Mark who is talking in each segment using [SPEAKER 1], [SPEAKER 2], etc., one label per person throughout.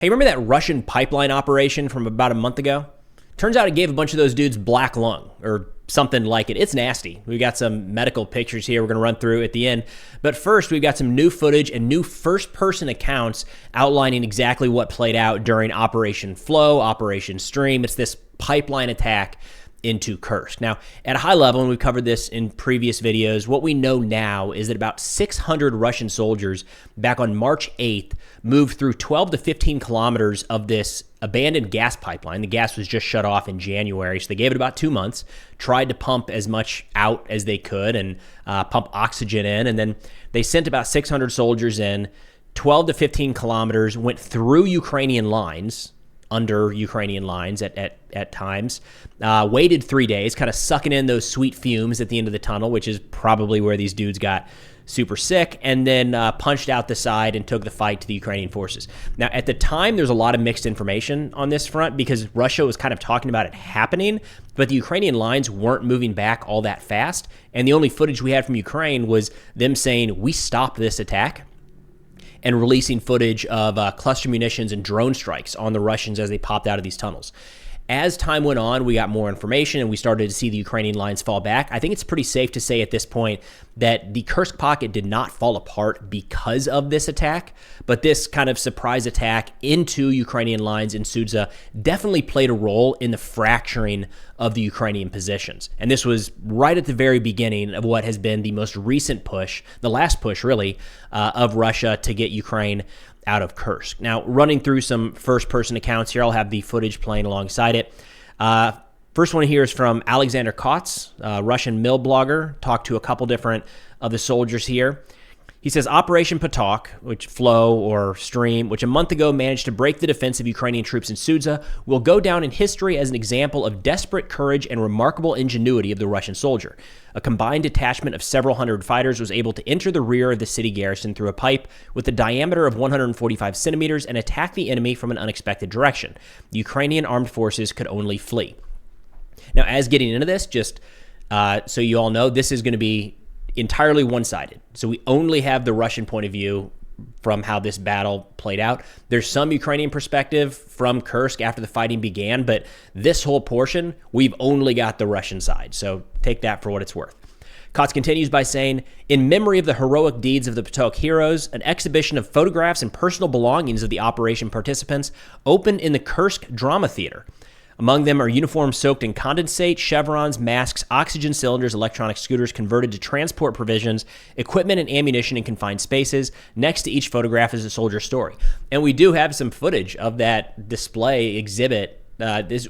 [SPEAKER 1] Hey, remember that Russian pipeline operation from about a month ago? Turns out it gave a bunch of those dudes black lung or something like it. It's nasty. We got some medical pictures here we're going to run through at the end. But first, we've got some new footage and new first-person accounts outlining exactly what played out during Operation Flow, Operation Stream. It's this pipeline attack into Kursk. Now, at a high level, and we've covered this in previous videos, what we know now is that about 600 Russian soldiers back on March 8th moved through 12 to 15 kilometers of this abandoned gas pipeline. The gas was just shut off in January, so they gave it about 2 months, tried to pump as much out as they could and pump oxygen in, and then they sent about 600 soldiers in, 12 to 15 kilometers, went through Ukrainian lines, under Ukrainian lines at times, waited 3 days, kind of sucking in those sweet fumes at the end of the tunnel, which is probably where these dudes got super sick, and then punched out the side and took the fight to the Ukrainian forces. Now, at the time, there's a lot of mixed information on this front because Russia was kind of talking about it happening, but the Ukrainian lines weren't moving back all that fast, and the only footage we had from Ukraine was them saying, "We stopped this attack," and releasing footage of cluster munitions and drone strikes on the Russians as they popped out of these tunnels. As time went on, we got more information and we started to see the Ukrainian lines fall back. I think it's pretty safe to say at this point that the Kursk pocket did not fall apart because of this attack, but this kind of surprise attack into Ukrainian lines in Sudzha definitely played a role in the fracturing of the Ukrainian positions. And this was right at the very beginning of what has been the most recent push, the last push really, of Russia to get Ukraine out of Kursk. Now, running through some first-person accounts here, I'll have the footage playing alongside it. First one here is from Alexander Kotz, Russian mill blogger, talked to a couple different of the soldiers here. He says, Operation Potok, which flow or stream, which a month ago managed to break the defense of Ukrainian troops in Sudzha, will go down in history as an example of desperate courage and remarkable ingenuity of the Russian soldier. A combined detachment of several hundred fighters was able to enter the rear of the city garrison through a pipe with a diameter of 145 centimeters and attack the enemy from an unexpected direction. The Ukrainian armed forces could only flee. Now, as getting into this, just so you all know, this is going to be entirely one-sided. So we only have the Russian point of view from how this battle played out. There's some Ukrainian perspective from Kursk after the fighting began, but this whole portion, we've only got the Russian side. So take that for what it's worth. Kotz continues by saying, in memory of the heroic deeds of the Potok heroes, an exhibition of photographs and personal belongings of the operation participants opened in the Kursk Drama Theater. Among them are uniforms soaked in condensate, chevrons, masks, oxygen cylinders, electronic scooters converted to transport provisions, equipment and ammunition in confined spaces. Next to each photograph is a soldier's story. And we do have some footage of that display exhibit,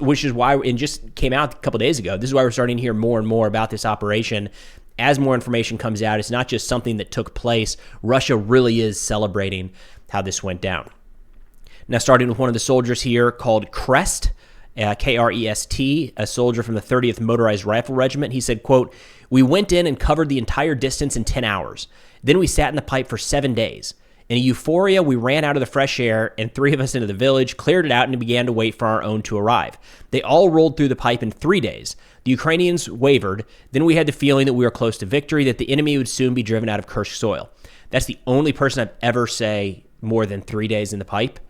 [SPEAKER 1] which is why it just came out a couple days ago. This is why we're starting to hear more and more about this operation. As more information comes out, it's not just something that took place. Russia really is celebrating how this went down. Now, starting with one of the soldiers here called Krest, K-R-E-S-T, a soldier from the 30th Motorized Rifle Regiment. He said, quote, we went in and covered the entire distance in 10 hours. Then we sat in the pipe for 7 days. In a euphoria, we ran out of the fresh air and 3 of us into the village, cleared it out, and began to wait for our own to arrive. They all rolled through the pipe in 3 days. The Ukrainians wavered. Then we had the feeling that we were close to victory, that the enemy would soon be driven out of Kursk soil. That's the only person I've ever say more than 3 days in the pipe.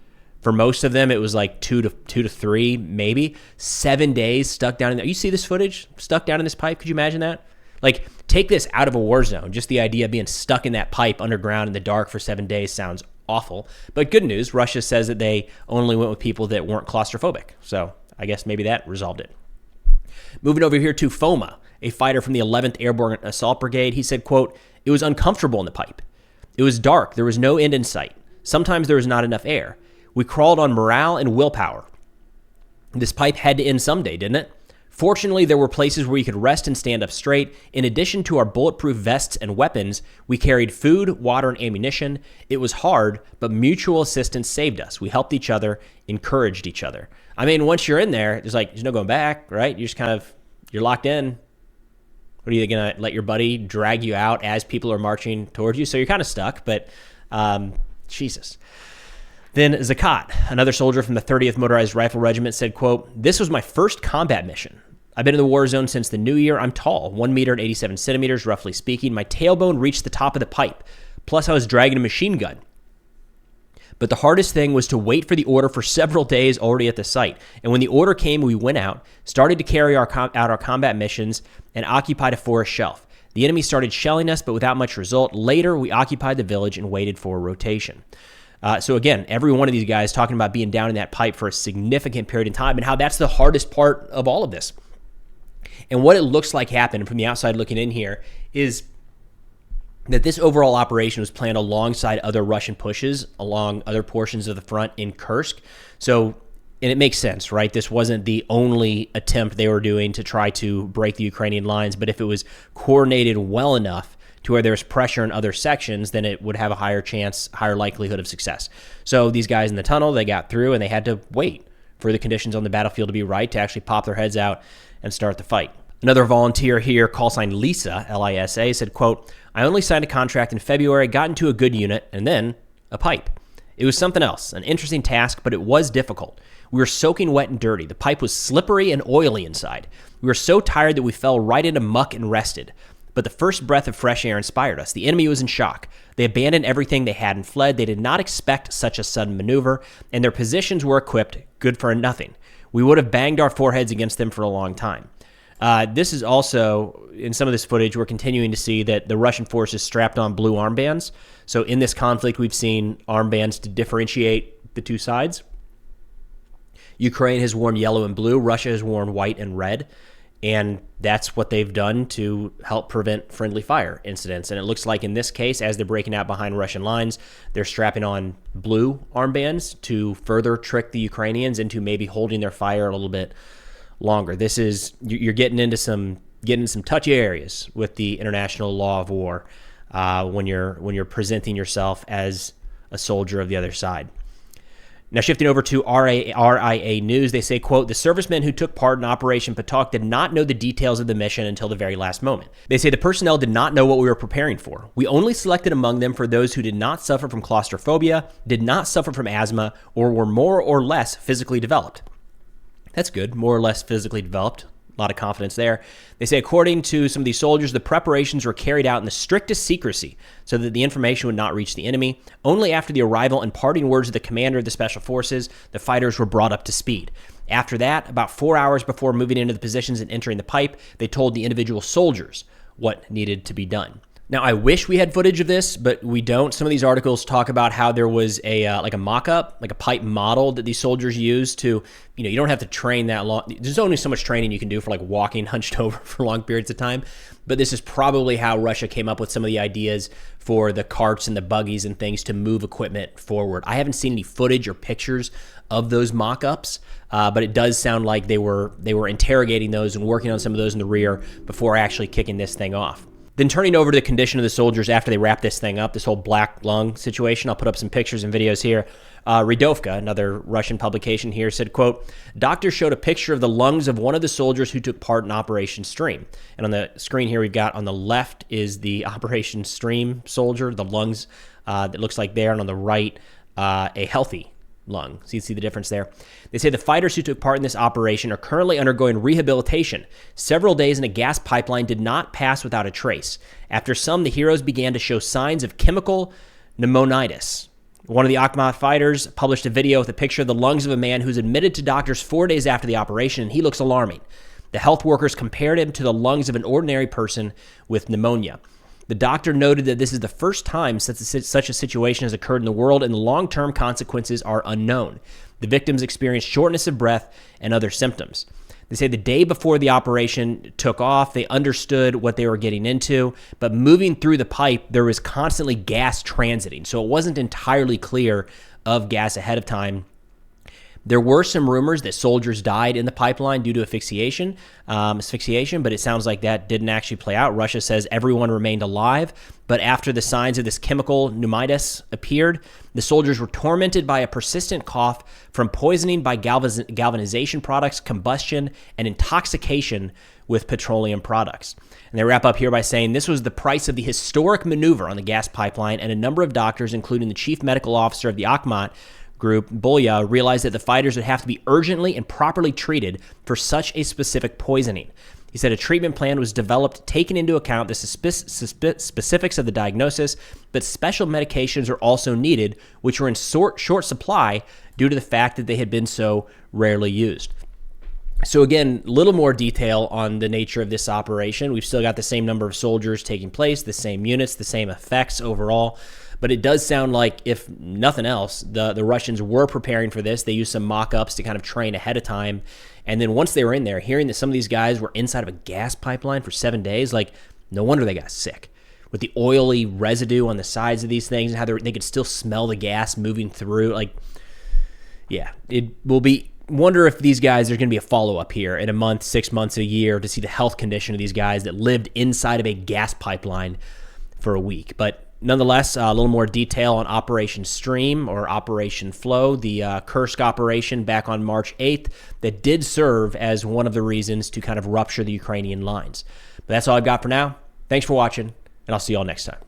[SPEAKER 1] For most of them, it was like 2 to 3, maybe. 7 days stuck down in there. You see this footage? Stuck down in this pipe? Could you imagine that? Like, take this out of a war zone. Just the idea of being stuck in that pipe underground in the dark for 7 days sounds awful. But good news, Russia says that they only went with people that weren't claustrophobic. So I guess maybe that resolved it. Moving over here to Foma, a fighter from the 11th Airborne Assault Brigade. He said, quote, it was uncomfortable in the pipe. It was dark. There was no end in sight. Sometimes there was not enough air. We crawled on morale and willpower. This pipe had to end someday, didn't it? Fortunately, there were places where you could rest and stand up straight. In addition to our bulletproof vests and weapons, we carried food, water, and ammunition. It was hard, but mutual assistance saved us. We helped each other, encouraged each other. I mean, once you're in there, there's no going back, right? You're just you're locked in. What are you going to let your buddy drag you out as people are marching towards you? So you're kind of stuck, but Jesus. Then Zakat, another soldier from the 30th Motorized Rifle Regiment, said, quote, this was my first combat mission. I've been in the war zone since the new year. I'm tall, 1 meter and 87 centimeters, roughly speaking. My tailbone reached the top of the pipe. Plus, I was dragging a machine gun. But the hardest thing was to wait for the order for several days already at the site. And when the order came, we went out, started to carry out our combat missions, and occupied a forest shelf. The enemy started shelling us, but without much result. Later, we occupied the village and waited for a rotation. So again, every one of these guys talking about being down in that pipe for a significant period of time and how that's the hardest part of all of this. And what it looks like happened from the outside looking in here is that this overall operation was planned alongside other Russian pushes along other portions of the front in Kursk. So, and it makes sense, right? This wasn't the only attempt they were doing to try to break the Ukrainian lines, but if it was coordinated well enough to where there's pressure in other sections, then it would have a higher likelihood of success. So these guys in the tunnel, they got through and they had to wait for the conditions on the battlefield to be right to actually pop their heads out and start the fight. Another volunteer here, call sign Lisa, L-I-S-A, said, quote, "I only signed a contract in February, got into a good unit, and then a pipe. It was something else, an interesting task, but it was difficult. We were soaking wet and dirty. The pipe was slippery and oily inside. We were so tired that we fell right into muck and rested. But the first breath of fresh air inspired us. The enemy was in shock. They abandoned everything they had and fled. They did not expect such a sudden maneuver, and their positions were equipped good for nothing. We would have banged our foreheads against them for a long time." This is also, in some of this footage, we're continuing to see that the Russian forces strapped on blue armbands. So in this conflict, we've seen armbands to differentiate the two sides. Ukraine has worn yellow and blue. Russia has worn white and red. And that's what they've done to help prevent friendly fire incidents. And it looks like in this case, as they're breaking out behind Russian lines, they're strapping on blue armbands to further trick the Ukrainians into maybe holding their fire a little bit longer. This is, you're getting into some touchy areas with the international law of war when you're presenting yourself as a soldier of the other side. Now, shifting over to RIA News, they say, quote, "The servicemen who took part in Operation Patok did not know the details of the mission until the very last moment. They say the personnel did not know what we were preparing for. We only selected among them for those who did not suffer from claustrophobia, did not suffer from asthma, or were more or less physically developed." That's good, more or less physically developed. A lot of confidence there. They say, according to some of these soldiers, the preparations were carried out in the strictest secrecy so that the information would not reach the enemy. Only after the arrival and parting words of the commander of the Special Forces, the fighters were brought up to speed. After that, about 4 hours before moving into the positions and entering the pipe, they told the individual soldiers what needed to be done. Now, I wish we had footage of this, but we don't. Some of these articles talk about how there was a mock-up, like a pipe model that these soldiers used to, you don't have to train that long. There's only so much training you can do for like walking hunched over for long periods of time. But this is probably how Russia came up with some of the ideas for the carts and the buggies and things to move equipment forward. I haven't seen any footage or pictures of those mock-ups, but it does sound like they were interrogating those and working on some of those in the rear before actually kicking this thing off. Then turning over to the condition of the soldiers after they wrap this thing up, this whole black lung situation. I'll put up some pictures and videos here. Redovka, another Russian publication here, said, quote, "Doctors showed a picture of the lungs of one of the soldiers who took part in Operation Stream." And on the screen here, we've got on the left is the Operation Stream soldier, the lungs that looks like there, and on the right, a healthy lung. So you see the difference there. They say the fighters who took part in this operation are currently undergoing rehabilitation. Several days in a gas pipeline did not pass without a trace. After some, the heroes began to show signs of chemical pneumonitis. One of the Akhmat fighters published a video with a picture of the lungs of a man who's admitted to doctors 4 days after the operation, and he looks alarming. The health workers compared him to the lungs of an ordinary person with pneumonia. The doctor noted that this is the first time such a situation has occurred in the world, and the long-term consequences are unknown. The victims experienced shortness of breath and other symptoms. They say the day before the operation took off, they understood what they were getting into, but moving through the pipe, there was constantly gas transiting, so it wasn't entirely clear of gas ahead of time. There were some rumors that soldiers died in the pipeline due to asphyxiation, but it sounds like that didn't actually play out. Russia says everyone remained alive, but after the signs of this chemical pneumonitis appeared, the soldiers were tormented by a persistent cough from poisoning by galvanization products, combustion, and intoxication with petroleum products. And they wrap up here by saying this was the price of the historic maneuver on the gas pipeline, and a number of doctors, including the chief medical officer of the Akhmat group, Bolya, realized that the fighters would have to be urgently and properly treated for such a specific poisoning. He said a treatment plan was developed, taking into account the specifics of the diagnosis, but special medications are also needed, which were in short supply due to the fact that they had been so rarely used. So again, a little more detail on the nature of this operation. We've still got the same number of soldiers taking place, the same units, the same effects overall. But it does sound like, if nothing else, the Russians were preparing for this. They used some mock-ups to kind of train ahead of time. And then once they were in there, hearing that some of these guys were inside of a gas pipeline for 7 days, like, no wonder they got sick. With the oily residue on the sides of these things and how they could still smell the gas moving through. Like, yeah, it will be... Wonder if these guys, there's going to be a follow-up here in a month, 6 months, a year to see the health condition of these guys that lived inside of a gas pipeline for a week. But nonetheless, a little more detail on Operation Stream or Operation Flow, the Kursk operation back on March 8th that did serve as one of the reasons to kind of rupture the Ukrainian lines. But that's all I've got for now. Thanks for watching, and I'll see you all next time.